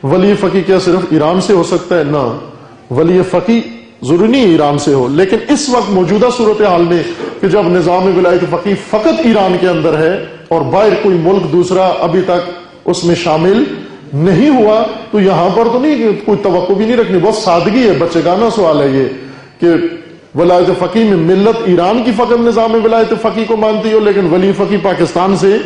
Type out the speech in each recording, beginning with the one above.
ولی فقی کیا صرف ایران سے ہو سکتا ہے؟ نہ، ولی فقی ضروری نہیں ایران سے ہو، لیکن اس وقت موجودہ صورتحال میں کہ جب نظام ولایت فقی فقط ایران کے اندر ہے اور باہر کوئی ملک دوسرا ابھی تک اس میں شامل نہیں ہوا، تو یہاں پر تو نہیں کوئی توقع بھی نہیں رکھنی. بہت سادگی ہے، بچگانہ سوال ہے یہ کہ ولایت فقی میں ملت ایران کی فقط نظام ولایت فقی کو مانتی ہو لیکن ولی فقی پاکستان سے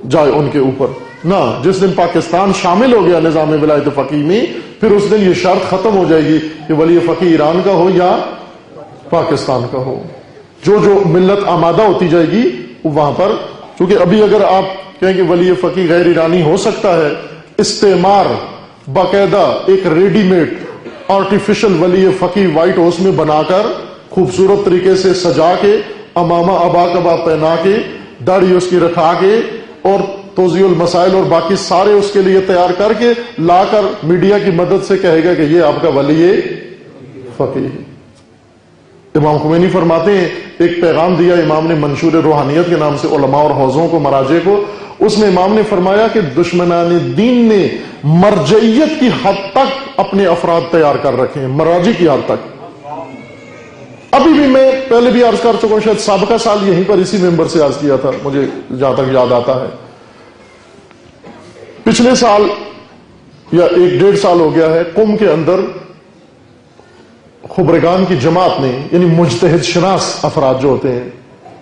جائے ان کے اوپر. نہ، جس دن پاکستان شامل ہو گیا نظام ولایت فقی میں، پھر اس دن یہ شرط ختم ہو جائے گی کہ ولی فقی ایران کا ہو یا پاکستان کا ہو. جو ملت آمادہ ہوتی جائے گی وہاں پر، کیونکہ ابھی اگر آپ کہیں کہ ولی فقی غیر ایرانی ہو سکتا ہے، استعمار باقاعدہ ایک ریڈی میڈ آرٹیفیشل ولی فقی وائٹ ہاؤس میں بنا کر خوبصورت طریقے سے سجا کے، امامہ ابا کبا پہنا کے، داڑھی اس کی رکھا کے اور توضیح المسائل اور باقی سارے اس کے لیے تیار کر کے لا کر میڈیا کی مدد سے کہے گا کہ یہ آپ کا ولی فقی ہے. امام خمینی فرماتے ہیں، ایک پیغام دیا امام نے منشور روحانیت کے نام سے علماء اور حوزوں کو، مراجع کو. اس میں امام نے فرمایا کہ دشمنان دین نے مرجعیت کی حد تک اپنے افراد تیار کر رکھے ہیں، مراجع کی حد تک. ابھی بھی میں پہلے بھی عرض کر چکا ہوں، شاید سابقہ سال یہیں پر اسی ممبر سے عرض کیا تھا، مجھے جہاں تک یاد آتا ہے. پچھلے سال یا 1-1.5 سال ہو گیا ہے، قم کے اندر خبرگان کی جماعت نے، یعنی مجتہد شناس افراد جو ہوتے ہیں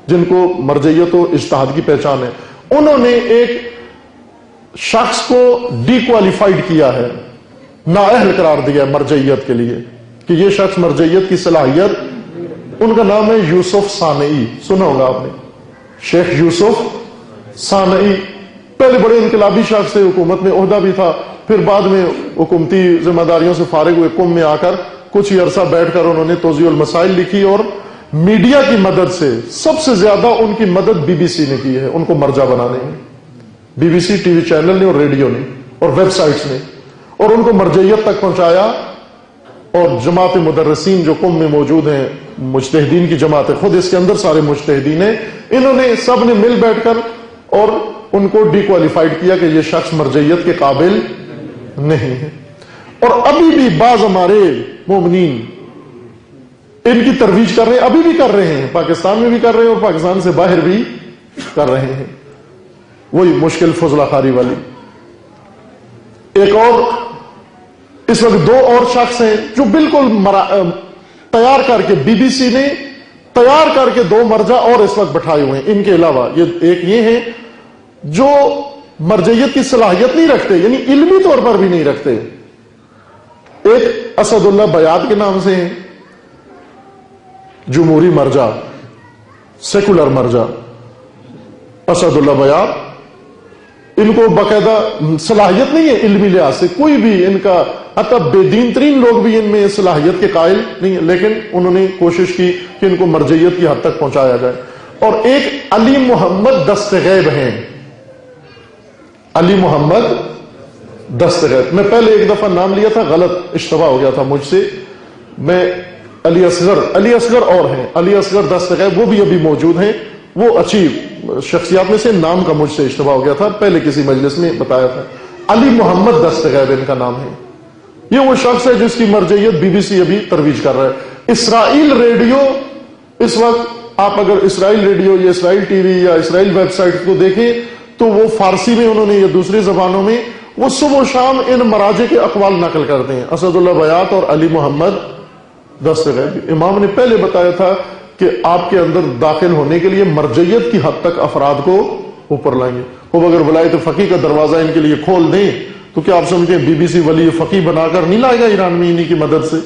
جن کو مرجعیت و اجتہاد کی پہچان ہے، انہوں نے ایک شخص کو ڈی کوالیفائڈ کیا ہے، نااہل قرار دیا ہے مرجعیت کے لیے کہ یہ شخص مرجعیت کی صلاحیت. ان کا نام ہے یوسف صانعی، سنا ہوگا آپ نے، شیخ یوسف صانعی. پہلے بڑے انقلابی شخص تھے، حکومت میں عہدہ بھی تھا، پھر بعد میں حکومتی ذمہ داریوں سے فارغ ہوئے، قم میں آ کر کچھ ہی عرصہ بیٹھ کر انہوں نے توضیح المسائل لکھی اور میڈیا کی مدد سے سب سے زیادہ ان کی مدد بی بی سی نے کی ہے ان کو مرجع بنانے میں. B B C T V channel نے اور ریڈیو نے اور ویب سائٹس نے، اور ان کو مرجعیت تک پہنچایا. اور جماعت مدرسین جو قم میں موجود ہیں، مجتہدین کی جماعت ہے، خود اس کے اندر سارے مجتہدین ہیں، انہوں نے سب نے مل بیٹھ کر اور ان کو ڈی کوالیفائڈ کیا کہ یہ شخص مرجعیت کے قابل نہیں ہے. اور ابھی بھی بعض ہمارے مومنین ان کی ترویج کر رہے ہیں، ابھی بھی کر رہے ہیں، پاکستان میں بھی کر رہے ہیں اور پاکستان سے باہر بھی کر رہے ہیں. وہی مشکل فضلہ خاری والی. ایک اور اس وقت 2 اور شخص ہیں جو بالکل تیار کر کے بی بی سی نے تیار کر کے 2 مرجع اور اس وقت بٹھائے ہوئے ہیں. ان کے علاوہ ایک یہ ہیں جو مرجعیت کی صلاحیت نہیں رکھتے، یعنی علمی طور پر بھی نہیں رکھتے. ایک اسد اللہ بیات کے نام سے ہیں، جمہوری مرجع، سیکولر مرجع اسد اللہ بیات. ان کو باقاعدہ صلاحیت نہیں ہے علمی لحاظ سے، کوئی بھی ان کا، حتی بے دین ترین لوگ بھی ان میں صلاحیت کے قائل نہیں ہے، لیکن انہوں نے کوشش کی کہ ان کو مرجعیت کی حد تک پہنچایا جائے. اور ایک علی محمد دستغیب ہیں، علی محمد دستغیب. میں پہلے ایک دفعہ نام لیا تھا، غلط اشتباہ ہو گیا تھا مجھ سے. میں علی اصغر اور ہیں، علی اصغر دستغیب، وہ بھی ابھی موجود ہیں، وہ اچھی شخصیات میں سے، نام کا مجھ سے اشتباہ ہو گیا تھا، پہلے کسی مجلس میں بتایا تھا. علی محمد دستغیب ان کا نام ہے. یہ وہ شخص ہے جس کی مرجعیت بی بی سی ابھی ترویج کر رہا ہے. اسرائیل ریڈیو، اس وقت آپ اگر اسرائیل ریڈیو یا اسرائیل ٹی وی یا اسرائیل ویب سائٹ کو دیکھیں تو وہ فارسی میں انہوں نے یا دوسری زبانوں میں وہ صبح و شام ان مراجع کے اقوال نقل کرتے ہیں، اسد اللہ بیات اور علی محمد دستغیب. امام نے پہلے بتایا تھا کہ آپ کے اندر داخل ہونے کے لیے مرجعیت کی حد تک افراد کو اوپر لائیں گے. وہ اگر ولایت فقی کا دروازہ ان کے لیے کھول دیں تو کیا آپ سمجھتے ہیں بی بی سی ولی فقی بنا کر نہیں لائے گا ایران میں انہی کی مدد سے؟